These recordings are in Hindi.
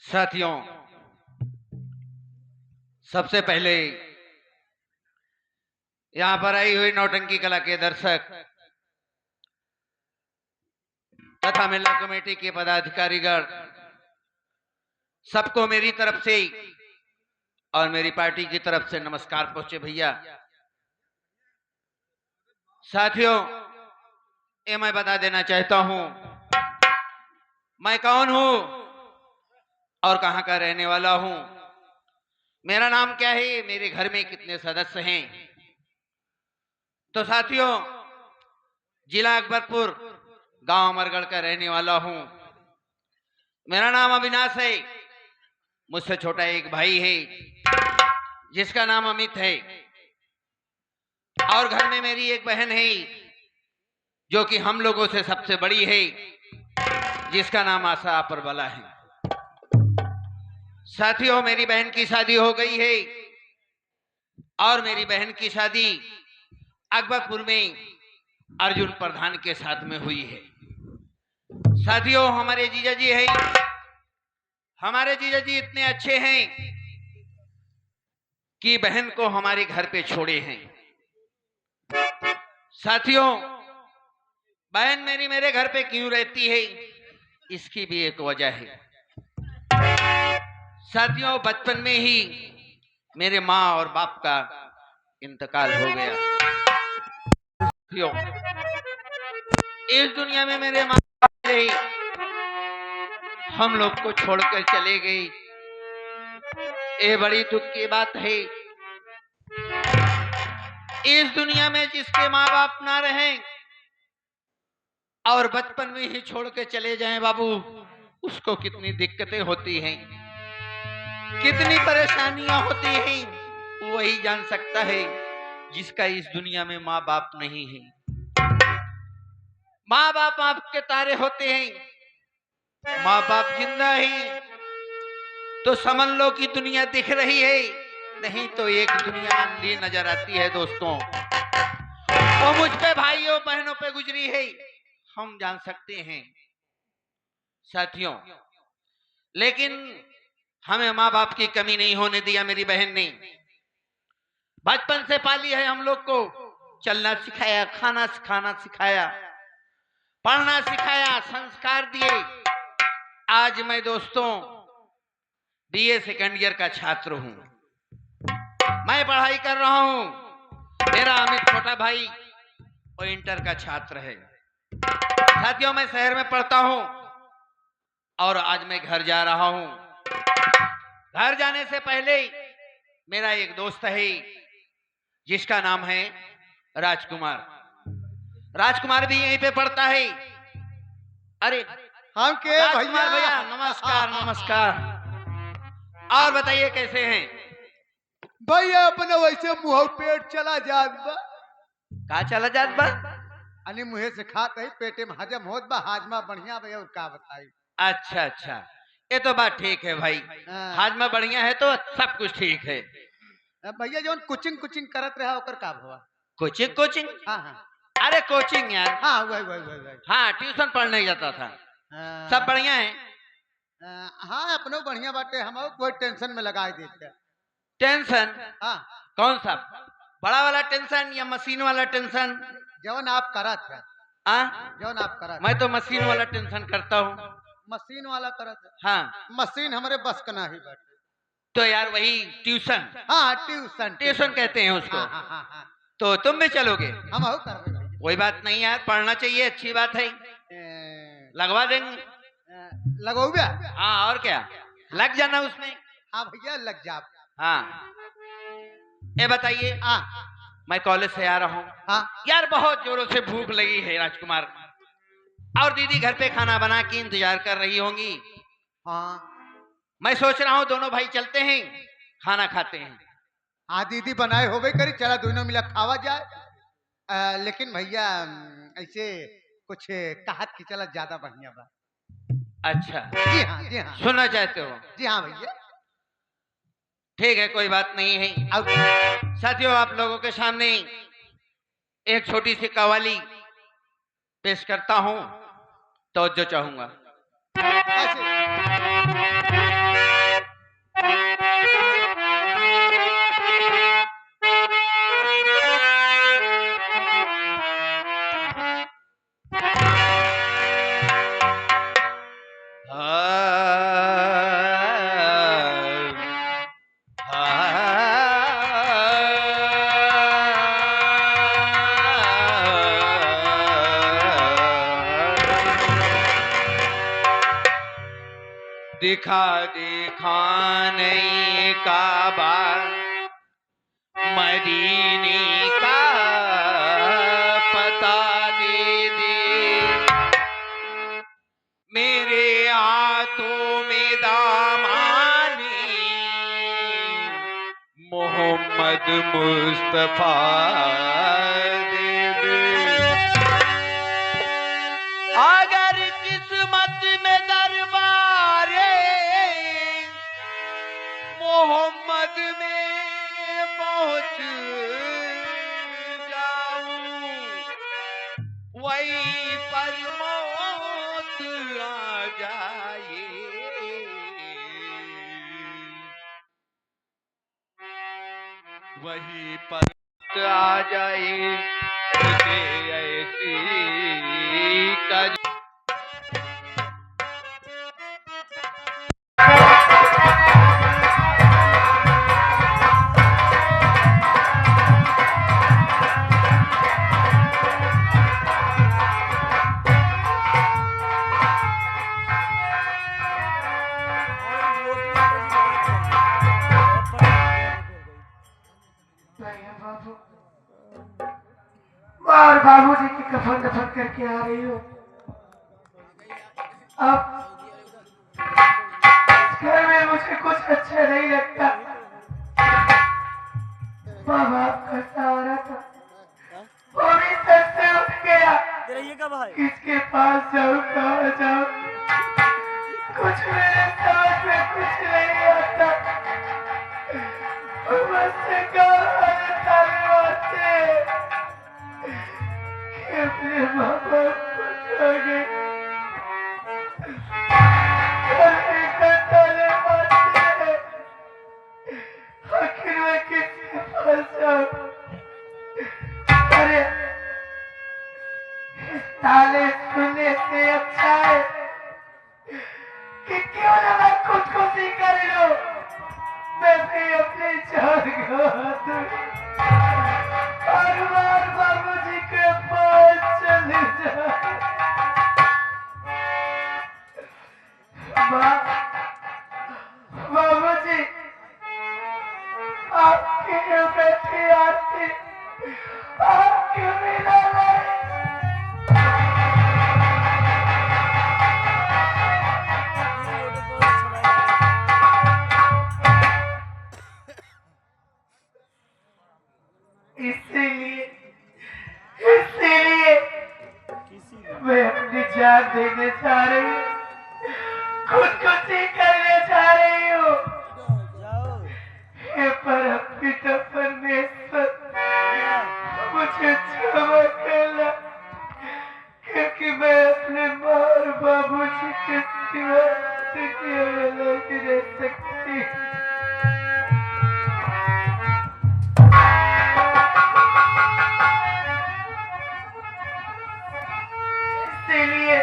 साथियों, सबसे पहले यहां पर आई हुई नौटंकी कला के दर्शक तथा मेला कमेटी के पदाधिकारीगण सबको मेरी तरफ से और मेरी पार्टी की तरफ से नमस्कार पहुंचे भैया। साथियों, ये मैं बता देना चाहता हूं मैं कौन हूं और कहां का रहने वाला हूं, मेरा नाम क्या है, मेरे घर में कितने सदस्य हैं। तो साथियों, जिला अकबरपुर, गांव अमरगढ़ का रहने वाला हूं। मेरा नाम अविनाश है। मुझसे छोटा एक भाई है जिसका नाम अमित है, और घर में मेरी एक बहन है जो कि हम लोगों से सबसे बड़ी है, जिसका नाम आशा परबला है। साथियों, मेरी बहन की शादी हो गई है और मेरी बहन की शादी अकबरपुर में अर्जुन प्रधान के साथ में हुई है। साथियों, हमारे जीजा जी हैं, हमारे जीजा जी इतने अच्छे हैं कि बहन को हमारे घर पे छोड़े हैं। साथियों, बहन मेरी मेरे घर पे क्यों रहती है, इसकी भी एक वजह है। साथियों, बचपन में ही मेरे माँ और बाप का इंतकाल हो गया। साथियों, इस दुनिया में मेरे माँ बाप हम लोग को छोड़कर चले गए। ये बड़ी दुख की बात है। इस दुनिया में जिसके माँ बाप ना रहें और बचपन में ही छोड़ के चले जाएं बाबू, उसको कितनी दिक्कतें होती हैं, कितनी परेशानियां होती हैं, वही जान सकता है जिसका इस दुनिया में माँ बाप नहीं है। माँ बाप आपके तारे होते हैं, माँ बाप जिंदा है तो समझ लो कि दुनिया दिख रही है, नहीं तो एक दुनिया अंधी नजर आती है। दोस्तों, वो मुझ पे भाइयों बहनों पे गुजरी है, हम जान सकते हैं। साथियों, लेकिन हमें माँ बाप की कमी नहीं होने दिया। मेरी बहन ने बचपन से पाली है, हम लोग को चलना सिखाया, खाना खाना सिखाया, पढ़ना सिखाया, संस्कार दिए। आज मैं दोस्तों बीए सेकंड ईयर का छात्र हूं, मैं पढ़ाई कर रहा हूं। मेरा अमित छोटा भाई वो इंटर का छात्र है। साथियों, मैं शहर में पढ़ता हूं और आज मैं घर जा रहा हूं। घर जाने से पहले मेरा एक दोस्त है जिसका नाम है राजकुमार। राजकुमार भी यहीं पे पढ़ता है। अरे हम के राजकुमार भैया, नमस्कार नमस्कार। और बताइए कैसे हैं? भैया अपने वैसे मुंह पेट चला जात बा, का चला जात बा? अने मुहे से खात है, पेटे में हजम होत बा, हाजमा बढ़िया भैया। और का बताई? अच्छा अच्छा, ये तो बात ठीक है भाई। हाँ। हाजमा बढ़िया है तो सब कुछ ठीक है। भैया जो कुचिंग कुचिंग करत रहा ओकर का हुआ? Coaching coaching? हाँ हाँ अरे कोचिंग यार। हाँ, वही। हाँ, ट्यूशन पढ़ने जाता था। हाँ। सब बढ़िया है। हाँ, अपनो बढ़िया बाटे, हम कोई टेंशन में लगा देते। टेंशन? हाँ, कौन सा, बड़ा वाला टेंशन या मशीन वाला टेंशन? जवन आप करत है, जवन आप करत। मैं तो मशीन वाला टेंशन करता हूँ। मशीन वाला करत है? हाँ, मशीन हमारे बस का नहीं बाटे। तो यार वही ट्यूशन। हाँ, ट्यूशन ट्यूशन कहते हैं उसको। हाँ। तो तुम भी चलोगे? हम हो कर भैया। कोई बात नहीं यार, पढ़ना चाहिए, अच्छी बात है, लगवा देंगे। लगो भैया। हाँ, और क्या, लग जाना उसमें। हाँ भैया, लग जा। हाँ, ये बताइए, हाँ मैं कॉलेज से आ रहा हूँ। हाँ यार बहुत जोरों से भूख लगी है राजकुमार, और दीदी घर पे खाना बना के इंतजार कर रही होंगी। हाँ। मैं सोच रहा हूँ दोनों भाई चलते हैं, खाना खाते हैं। हाँ, दीदी बनाए होवे करी, चला दोनों मिला खावा जाए। लेकिन भैया ऐसे कुछ कहत की चला ज्यादा बढ़िया बा। अच्छा, जी हाँ जी हाँ सुनना चाहते हो? जी हाँ भैया। ठीक है, कोई बात नहीं है। और क्या? साथियों, आप लोगों के सामने एक छोटी सी कव्वाली पेश करता हूं, तो जो चाहूंगा। ऐसे दिखा दिखाने काबा मदीने का पता दे दे। मेरे हाथों में दामाने मोहम्मद मुस्तफा दे दे। अगर किस्मत में दरबारे मोहम्मद में पहुंच जाऊं, वहीं पर मौत आ जाए। वहीं पर आ जाए मुझे ऐसी कर। और बाबूजी की कफन दफन करके आ रही हो। अब घर में मुझे कुछ अच्छा नहीं लगता। माँ बाप का सहारा था, वो भी सर से उठ गया। किसके पास जाऊँ, कहाँ जाऊँ, कुछ मेरे समझ में कुछ नहीं आता। मुझसे अपने माँ बाप को छोड़े ताले मारते हैं। आखिर मैं किसके पास जाऊँ? अरे इस ताले सुनने से अच्छा है कि क्यों ना मैं खुदकुशी कर लूं। मैं भी अपनी जान गवा दूं और बार बाबूजी के पास चले जाऊं। बाबूजी, आपकी जो बेटी आती, आप क्यों मिला नहीं? इसीलिए मैं अपनी जान देने जा रही हूँ, खुदकुशी करने जा रही हूँ। हे परमपिता परमेश्वर, मुझे क्षमा करना, क्योंकि मैं अपने माँ और बाबूजी के सिवा किसी और नहीं रह सकती। इसीलिए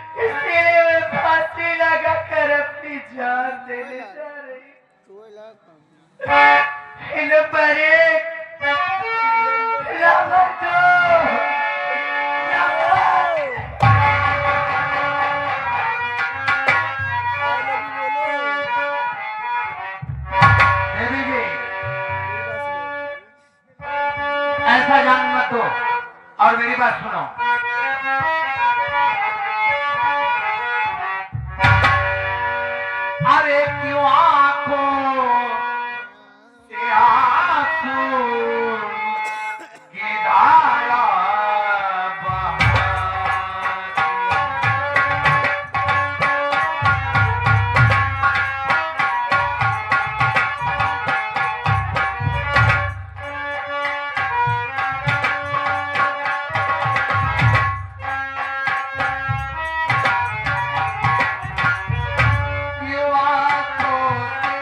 मैं फांसी लगाकर अपनी जान देने जा रही हूँ। इन पर एक नंबर दो, देवी जी, ऐसा जान मत दो और मेरी बात सुनो। अरे क्यों आंखों से आंसू की धारा क्यों आंखों से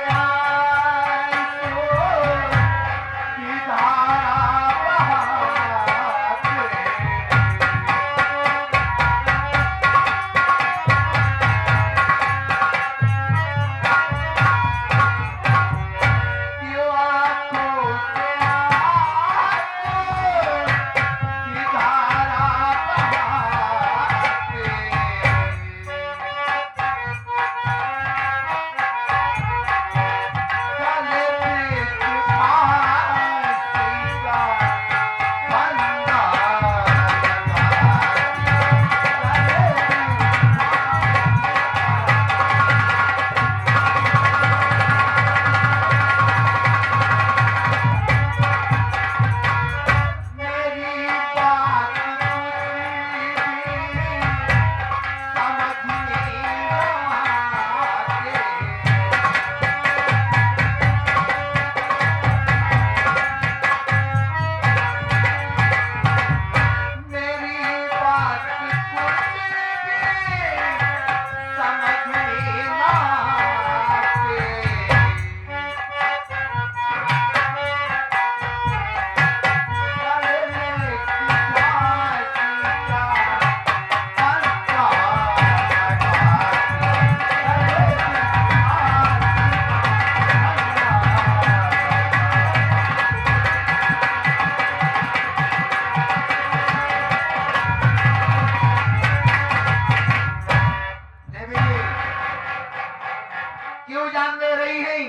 क्यों जान दे रही हैं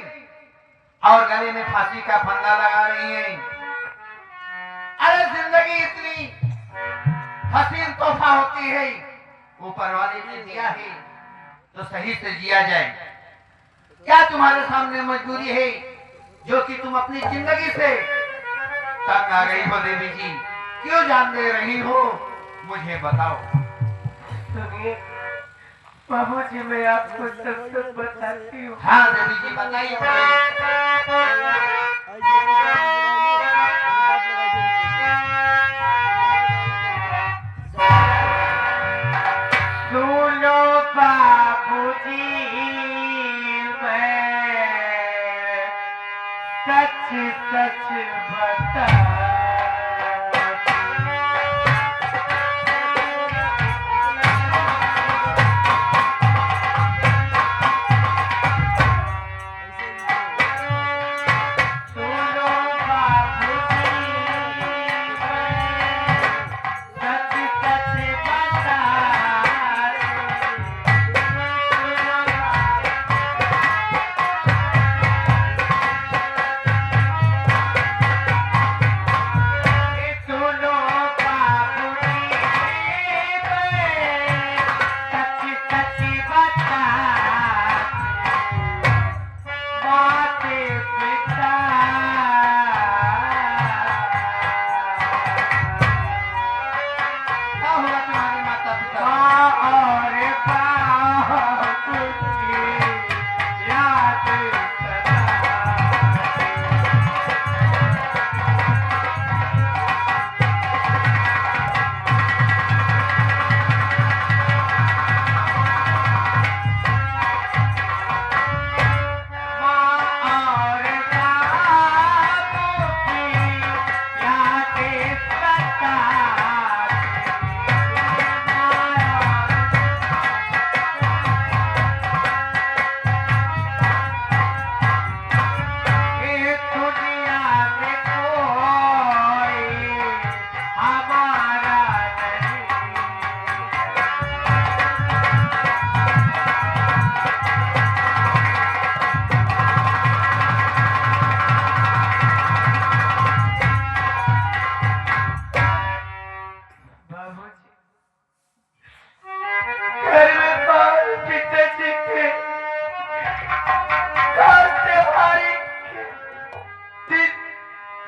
और गले में फांसी का फंदा लगा रही हैं? अरे जिंदगी इतनी हसीन तोहफा होती है, ऊपर वाले ने दिया है तो सही से जिया जाए। क्या तुम्हारे सामने मजबूरी है जो कि तुम अपनी जिंदगी से तंग आ गई हो? देवी जी क्यों जान दे रही हो, मुझे बताओ। सुनिए बाबूजी, मैं आपको सब कुछ बताती हूँ। हाँ देवी जी बताइए। सुनो बाबूजी, मैं सच सच बता,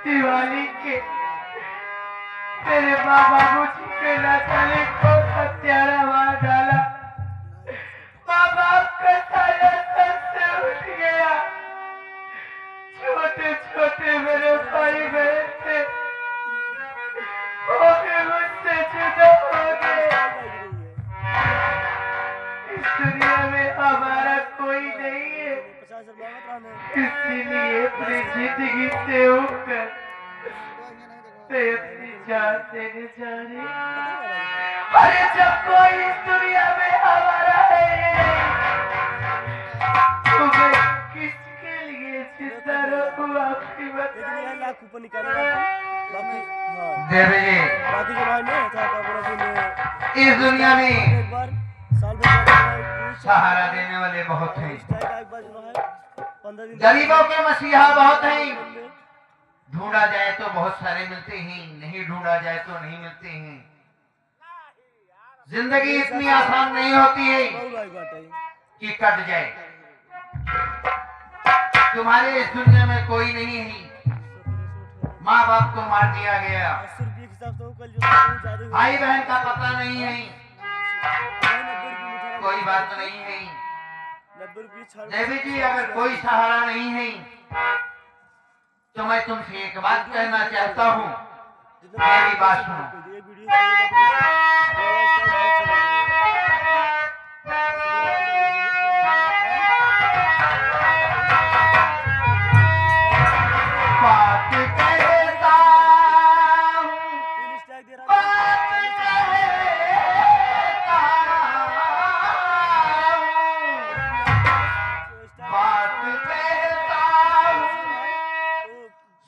दिवाली के तेरे बाबूजी के नचाने को हत्यारा मार डाला। माँ बाप का साया सर से उठ गया। छोटे छोटे मेरे भाई बहन थे, वो भी मुझसे जुदा हो गए। इस दुनिया में हमारा कोई नहीं है, इसीलिए अपनी जिंदगी से उठकर मैं अपनी जान देने जा रही। अरे जब कोई इस दुनिया में हमारा है तो मैं किसके लिए जिंदा रहूं? आपकी बताइए। देवी जी इस दुनिया में सहारा देने वाले बहुत हैं, गरीबों के मसीहा बहुत हैं। ढूंढा जाए तो बहुत सारे मिलते हैं, नहीं ढूंढा जाए तो नहीं मिलते हैं। जिंदगी इतनी आसान नहीं होती है कि कट जाए। तुम्हारे इस दुनिया में कोई नहीं है, माँ बाप को मार दिया गया, भाई बहन का पता नहीं है, कोई बात नहीं है। देवी जी अगर कोई सहारा नहीं है तो मैं तुमसे एक बात कहना चाहता हूँ, मेरी बात सुनो। बात कहता हूँ, बात कहता हूँ, बात कहता हूँ,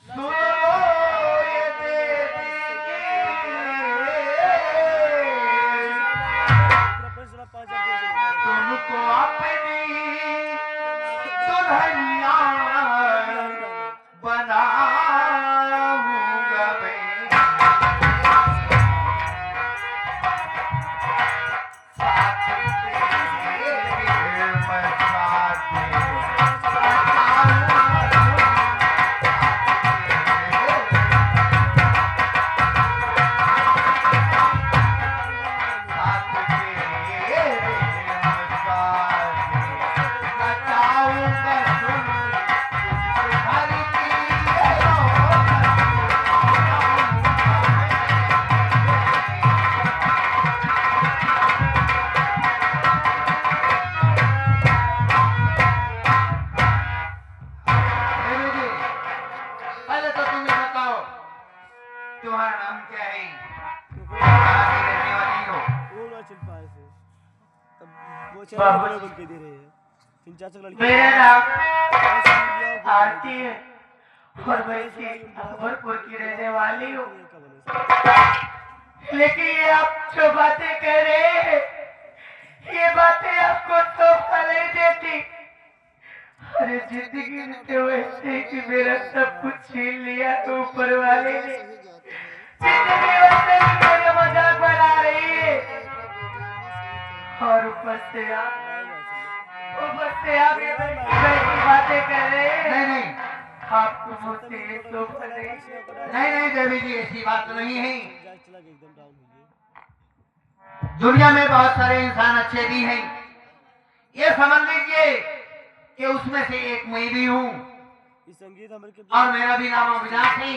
सुन लो ये देवी दुल्हनिया बनाऊंगा मैं साथ तेरे मैं साथ पहले तो तुम ये बताओ तुम्हारा नाम क्या है कहाँ की रहने वाली हो बोल के दे रहे हैं तीन चार लड़की मेरा नाम आरती है और मैं इसी अकबरपुर की रहने वाली हूँ लेकिन ये आप जो बातें कह रहे हैं ये बातें आपको धोखा नहीं देती अरे जिंदगी में तो वैसे कि मेरा सब कुछ छीन लिया तो ऊपर वाले ने जिंदगी वैसे भी मेरा मजाक बना रही है और ऊपर से आप ये वैसी बातें कर रहे हैं नहीं आपको मुझसे ये धोखा नहीं नहीं देवी जी, ऐसी बात नहीं है। चला के एकदम डाउन हो गई दुनिया में बहुत सारे इंसान अच्छे भी हैं, ये समझ लीजिए कि उसमें से एक मैं भी हूँ इस संगीत हमारे के और मेरा भी नाम अविनाश है।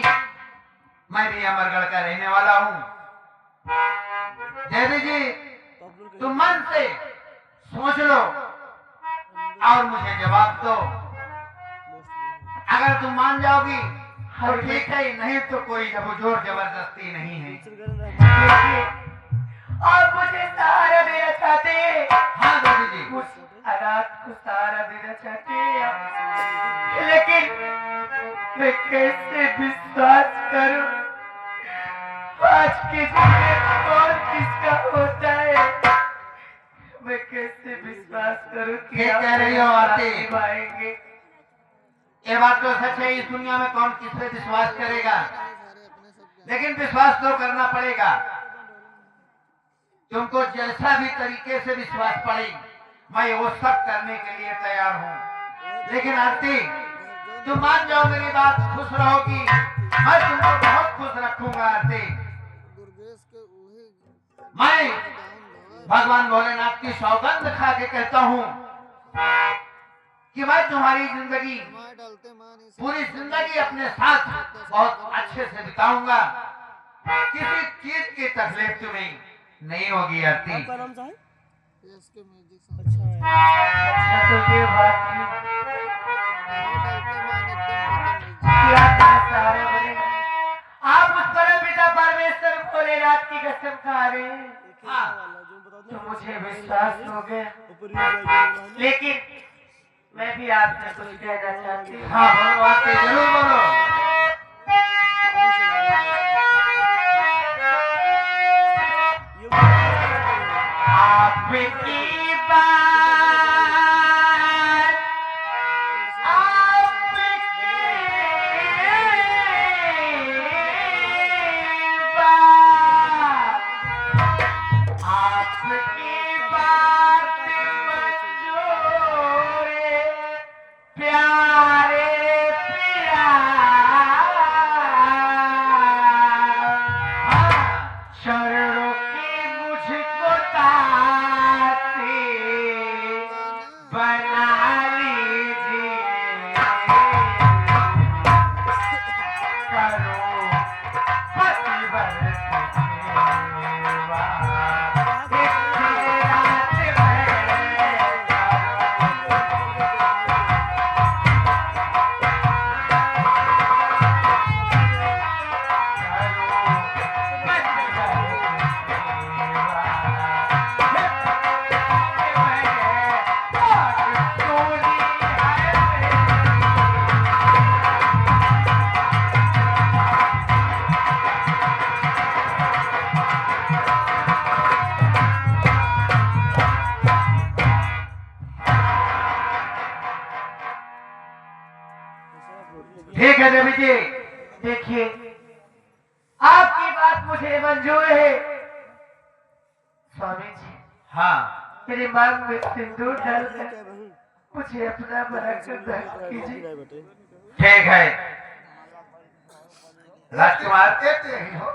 मैं भी अमरगढ़ का रहने वाला हूँ। देवी जी, तुम मन से सोच लो और मुझे जवाब दो। अगर तुम मान जाओगी तो ठीक है, नहीं तो कोई जोर जबरदस्ती नहीं है। देखिए आप मुझे सहारा देना चाहते हैं हाँ देवी जी, उस अनाथ को सहारा देना चाहते हैं आप। लेकिन मैं कैसे विश्वास करूं आज के दिन में कौन किसका होता है मैं कैसे विश्वास करूं कि ये आप कह रही हो मेरा साथ आरती? निभाएंगे ये बात तो सच है। इस दुनिया में कौन किस पे विश्वास करेगा, लेकिन विश्वास तो करना पड़ेगा। तुमको जैसा भी तरीके से विश्वास पड़े मैं वो सब करने के लिए तैयार हूँ। लेकिन आरती, तुम मान जाओ मेरी बात, खुश रहोगी, मैं तुमको बहुत खुश रखूंगा। आरती, मैं भगवान भोलेनाथ की सौगंध खा के कहता हूँ कि मैं तुम्हारी जिंदगी, पूरी जिंदगी अपने साथ बहुत अच्छे से बिताऊंगा। किसी चीज की तकलीफ तुम्हें नहीं होगी। आरती, आपका नाम क्या है अच्छा अच्छा तो ये बात थी कि आप मेरे सहारे बनेंगे। आप उस परम पिता परमेश्वर भोलेनाथ की कसम खा रहे हैं हाँ। जो बता तो मुझे विश्वास हो गया ऊपर लेकिन मैं भी आपसे कुछ कहना चाहती हूँ हाँ बोलो आरती, जरूर बोलो। आपकी बात आपकी बात मंजूर है प्यारे प्यारे ठीक है देवी जी, देखिए आपकी बात मुझे मंजूर है। स्वामी जी, हाँ मेरी मांग में सिंदूर डालकर मुझे अपना बराकर दान कीजिए। ठीक है राजकुमार। एक यही हो।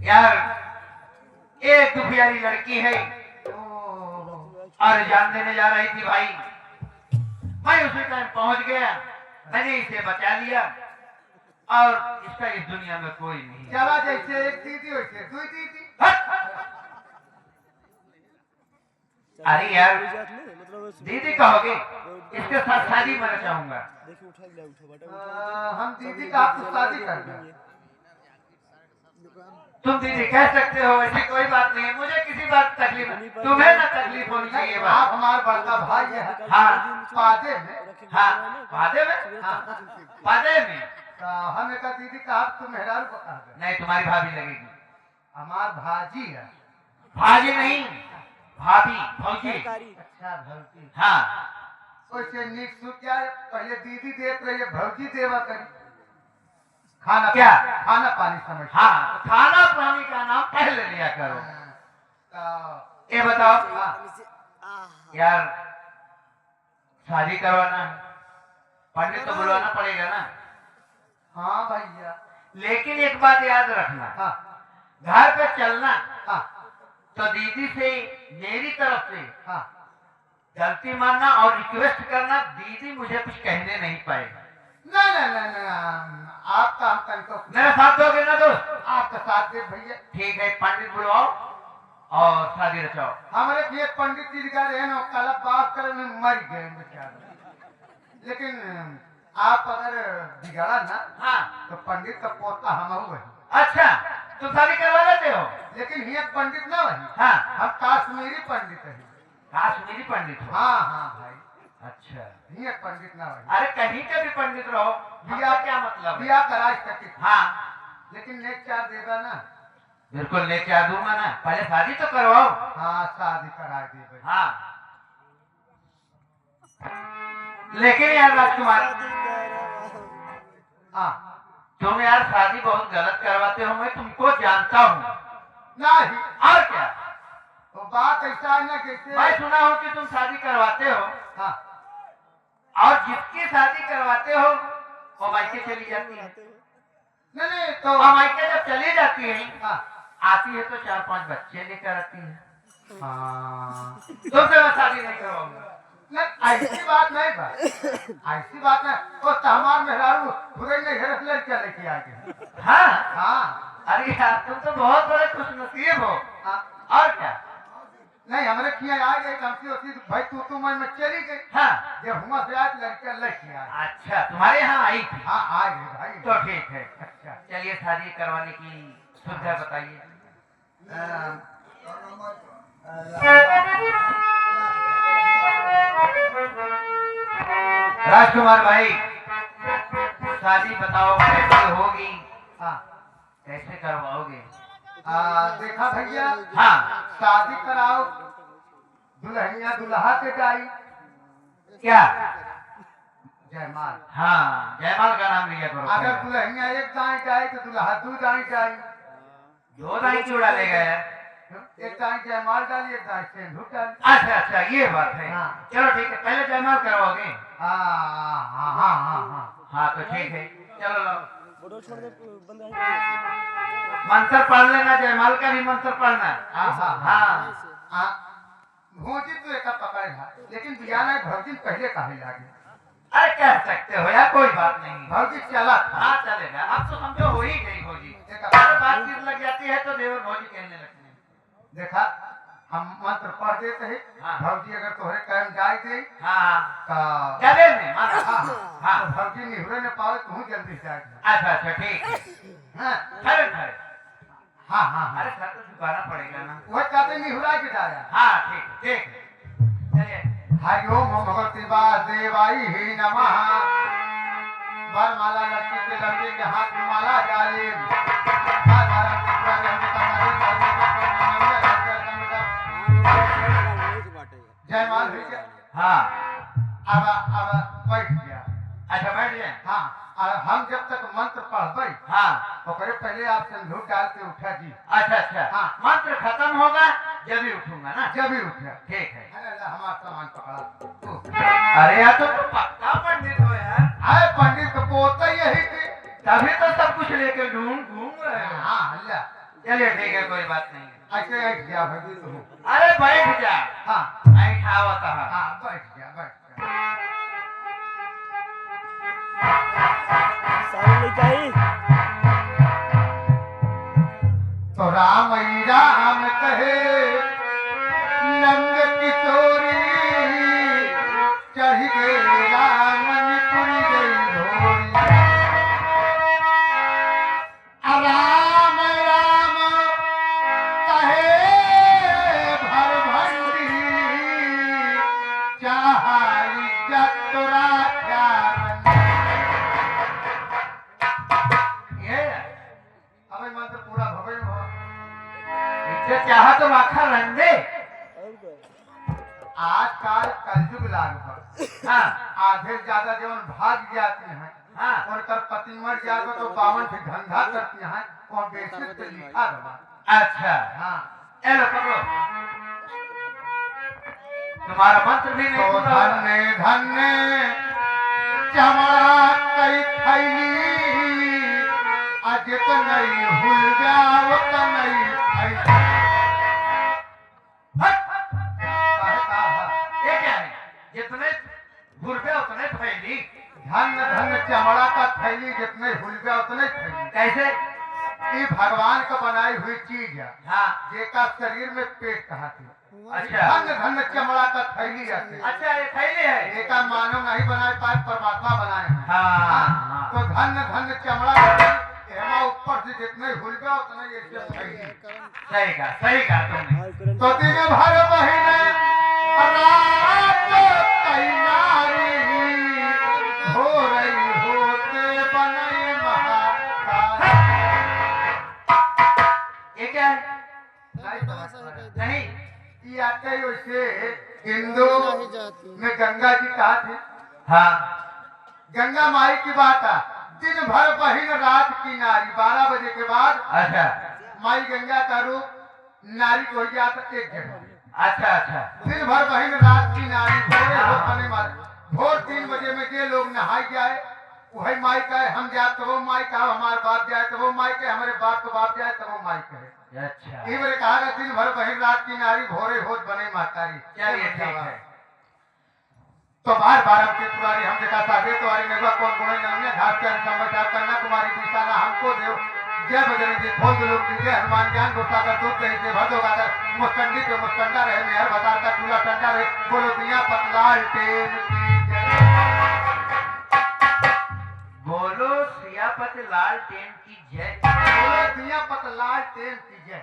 यार एक दुखियारी लड़की है और जान देने जा रही थी भाई। मैं उसी टाइम पहुंच गया, मैंने इसे बचा लिया और इसका इस दुनिया में कोई नहीं है। चला जैसे एक दीदी वैसे दुई दीदी। अरे यार मतलब दीदी कहोगे, इसके साथ शादी मैं चाहूंगा। देखिए उठा ले उठा हम दीदी का आपको शादी कर दें। तुम दीदी कह सकते हो, ऐसी कोई बात नहीं है। मुझे किसी बात तकलीफ, तुम्हें ना तकलीफ होनी चाहिए आप बात। हमारे बड़का भाई है। हाँ पादे में हाँ वादे में, हाँ। वादे में तो हम एक दीदी का आप तो मेहरारू बता दे। नहीं, तुम्हारी भाभी लगेगी। हमार भाजी है। भाजी नहीं, भाभी, भौजी। अच्छा भौजी। हाँ वैसे नीक सुख जाए, पहले दीदी देख रही है, भौजी देवा करी। खाना क्या? खाना पानी समझ। हाँ, तो खाना पानी का नाम पहले लिया करो। तो ये बताओ हाँ, यार, शादी करवाना है, पंडित तो बुलवाना पड़ेगा ना। हाँ भैया। लेकिन एक बात याद रखना, हाँ घर पे चलना हाँ तो दीदी से मेरी तरफ से हाँ। गलती मानना और रिक्वेस्ट करना। दीदी मुझे कुछ कहने नहीं पाएगा। नहीं नहीं नहीं नहीं, आपका हम तनिको मेरा साथ दोगे ना दोस्त? आपका साथ दे भैया। ठीक है, पंडित बुलवाओ और शादी रचाओ। हमारे भी एक पंडित जी का रहे ना, कल बात करे में मर गए बेचारे। लेकिन आप अगर बिगड़ा ना, हाँ तो पंडित का पोता हम वही। अच्छा, तुम शादी करवा लेते हो? लेकिन ये पंडित ना वही, हाँ, हम काश्मीरी पंडित है। काश्मीरी पंडित हो? हाँ हाँ भाई, अच्छा, ये पंडित ना वही। अरे कहीं के भी पंडित रहो, बिया क्या मतलब है? बिया कराज तक। हाँ लेकिन नेक चार देगा ना। बिल्कुल लेके आ दूंगा ना, पहले शादी तो करवाओ। हाँ शादी करा दी भाई। हाँ लेकिन यार राजकुमार, हाँ तुम यार शादी बहुत गलत करवाते हो, मैं तुमको जानता हूँ। नहीं, और क्या, वो बात ऐसा है ना कैसे। मैं सुना हूँ कि तुम शादी करवाते हो हाँ और जिसकी शादी करवाते हो वो मायके चली जाती है, नहीं नहीं तो और मायके जब चली जाती है, हाँ आती है तो 4-5 बच्चे लेकर आती है। हाँ। तुमसे मैं शादी नहीं करवाऊंगा। नहीं ऐसी बात नहीं बा, ऐसी बात नहीं। वो तो हमार मेहरारू पूरे नहीं घर लड़का लेके आ गए। हाँ हाँ अरे यार, तुम तो बहुत बड़े खुशनसीब हो। हाँ। और क्या, नहीं हमारे किया आ गए कमसी होती तो भाई तू मैं चली गई। हाँ जब हुआ से आज लड़का लेके आए। अच्छा, तुम्हारे यहाँ आई थी? हाँ आ गए भाई। तो ठीक है, अच्छा चलिए शादी करवाने की सुविधा बताइए। राजकुमार भाई, शादी बताओ कैसे होगी, हाँ कैसे करवाओगे? देखा भैया, हाँ शादी कराओ, दुल्हनिया दुल्हा के जाई क्या? जयमाल। हाँ, जयमाल का नाम लिया करो। अगर पहले। दुल्हनिया एक दाई जाए तो दुल्हा दो दाई जाए। 2 दाई क्यों डालेगा यार? एक दाई जयमाल डाली, एक दाई सिंदूर डाली। अच्छा अच्छा, ये बात है। हाँ। चलो ठीक है, पहले जयमाल करवाओगे? हाँ हाँ हाँ हाँ हाँ। हाँ तो ठीक है, चलो लो। बोलो छोड़ दे बंद है। मंत्र पढ़ लेना, जयमाल का भी मंत्र पढ़ना। हाँ हाँ हाँ हाँ। भोजी तो एक पकड़ है, लेकिन बियाना भौजी पहले काहे लागे। अरे कह सकते हो यार, कोई बात नहीं। भौजी चला था। हाँ चलेगा, अब तो समझो हो ही गई भौजी। एक अगर बातचीत लग जाती है तो देवर भौजी कहने लगते हैं। देखा, हम मंत्र पढ़ देते हैं। हाँ। भौजी अगर तोहरे टाइम जाए दे हाँ तो गले में माथा। हाँ हाँ। तो भौजी निहुरे न पावे तू जल्दी जाए। अच्छा अच्छा ठीक है। हाँ खड़े खड़े। हाँ हाँ अरे हाँ। सर तो झुकाना पड़ेगा ना। वह चाहते निहुरा के जाया। हाँ ठीक ठीक है, चलिए। हरिओम भगवती वासुदेवाय ही नमः। वरमाला लड़की के लड़के के हाथ में माला डाले। जयमाल भैया। हाँ अब बैठ गया। अच्छा बैठ जाए। हाँ, और हम जब तक मंत्र पढ़बै हाँ ओकरे पहले आप सिंदूर डाल के उठा जी। अच्छा अच्छा हाँ। मंत्र खत्म होगा जब भी उठूंगा ना। जब ही उठा। ठीक है। अरे अल्लाह, हमारा सामान पकड़ा। अरे यार तो तुम पक्का पंडित हो यार। आए पंडित को पोता यही थे। तभी तो सब कुछ लेके घूम रहे हो। हाँ अल्लाह, चलिए ठीक है कोई बात नहीं है। ऐसे ऐठ गया भाई तुम। अरे बैठ जा। हाँ ऐठा होता है। हाँ, बैठ गया बैठ गया। सारे लेके आई तो राम ही राम कहे नंद किशोरी, चढ़ गए रामन पुरी गई भोरी। राम राम कहे भर भंडी, चाहा इज्जत तोरा प्यार। ये अबे मंत्र पूरा भवे हो। इज्जत चाहा तो आखा रंदे। और क्या? आजकल कलयुग लागू है। हाँ आधे ज्यादा जवन भाग जाते हैं हाँ उनकर पति मर जाएगा तो 52 से धंधा करती हैं और बेसिस पे लिखा रहा। अच्छा हाँ, ए लो पकड़ो। तुम्हारा मंत्र भी नहीं तो पूरा हुआ। धन्य धन्य चमड़ा कई थैली, अजित नहीं भूल जाओ तो नहीं थैली। हट! काहे कहा? ये क्या है? जितने भूलते उतने फैली। धन्य धन्य चमड़ा का थैली, जितने भूल गया उतने थैली। कैसे? ये भगवान का बनाई हुई चीज है, हाँ जेका शरीर में पेट कहा थी। अच्छा धन्य धन्य चमड़ा का थैली रहते। अच्छा ये थैली है। एका मानव नहीं बनाए पाए, परमात्मा बनाए हैं। हाँ हाँ तो धन्य धन्य चमड़ा का थैली, एमा ऊपर से जितने भूल गया उतने ये सब थैली। सही कहा तुमने। हाय करन तो दिन भर महीने रात कई नारी, हो रही होते बनई महाकाल। ये क्या है? नहीं ये आते ही वैसे हिंदू में गंगा जी कहा थे। हाँ गंगा माई की बात है। दिन भर बहिन रात की नारी, 12 बजे के बाद अच्छा माई गंगा का रूप नारी को हो जाता एक जगह। अच्छा अच्छा दिन भर बहिन रात की नारी, भोरे हो बने मारे। भोर 3 बजे में जे लोग नहाई जाए वही माई कहे हम जाए, तो वो माई कहा हमारे बाप जाए, तो वो माई कहे हमारे बाप को बाप जाए, तो वो माई कहे। अच्छा ये मेरे कहा गया दिन भर बहिन रात की नारी, भोरे होत बने मातारी। चलिए ठीक है। तो बार बार हम पुरानी हम देखा साधे तुम्हारी नेवा कौन गुणे नमने घास कर समाचार करना तुम्हारी दिशाना हमको देव। जय बजरंग जी, खोल दो लोग जय हनुमान ज्ञान गोता कर दूध दही से भर दो गाकर मुस्टंडी पे मुस्टंडा रहे, मेहर बता कर चूल्हा ठंडा रहे, बोलो दुनिया पतलाल टेन की जय। बोलो सियापत लाल टेन की जय। बोलो दुनिया पतलाल टेन की जय।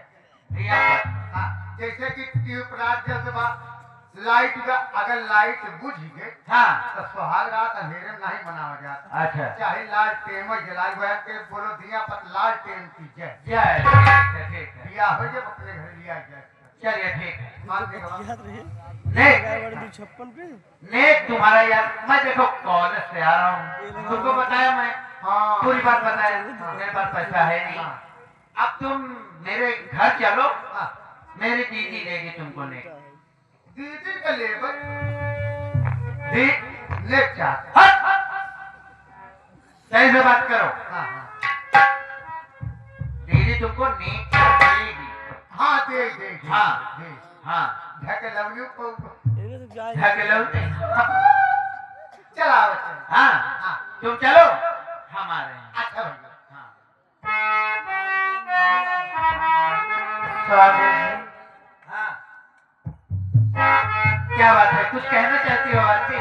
सियापत हाँ, जैसे कि ट्यूब रात जब लाइट का अगर लाइट बुझ गई हाँ तो सुहाग रात अंधेरे में नहीं मनाया जाता। अच्छा चाहे लाल टेम जलाई हुआ के बोलो दिया पत लाल टेम की जय। जय ठीक है दिया हो जब अपने घर लिया जाए। चलिए ठीक है। मान के गवा। याद रहे नेक 56 पे नेक तुम्हारा यार। मैं देखो कॉलेज से आ रहा हूँ, तुमको बताया मैं हाँ पूरी बात बताया। मेरे पास पैसा है नहीं। अब तुम मेरे घर चलो, हाँ, मेरी दीदी देगी तुमको नेक। दीदी का लेबर दी ले चाह। हट! सही से बात करो। हाँ हाँ दीदी तुमको नेक देगी। हाँ दे दे दे, हाँ। दे। हाँ ढके लवलियों को इनके तो क्या है ढकेलो। चला बच्चे। हाँ हाँ तुम चलो, हम आ रहे हैं। अच्छा भैया। हाँ हाँ क्या बात है? कुछ कहना चाहती हो आरती?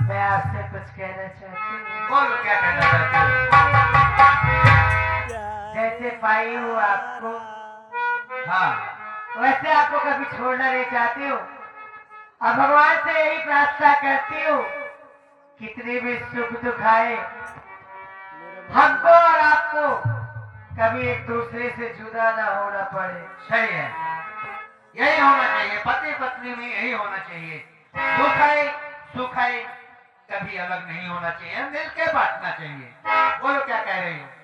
मैं आपसे कुछ कहना चाहती हूँ। बोलो क्या कहना चाहती हो? जैसे पाई हूँ आपको, हाँ वैसे आपको कभी छोड़ना नहीं चाहती हूँ और भगवान से यही प्रार्थना करती हूँ, कितनी भी सुख दुख आए हमको और आपको कभी एक दूसरे से जुदा ना होना पड़े। सही है, यही होना चाहिए। पति पत्नी में यही होना चाहिए। दुख है सुख है, कभी अलग नहीं होना चाहिए, मिल के बांटना चाहिए। बोलो क्या कह रही हो?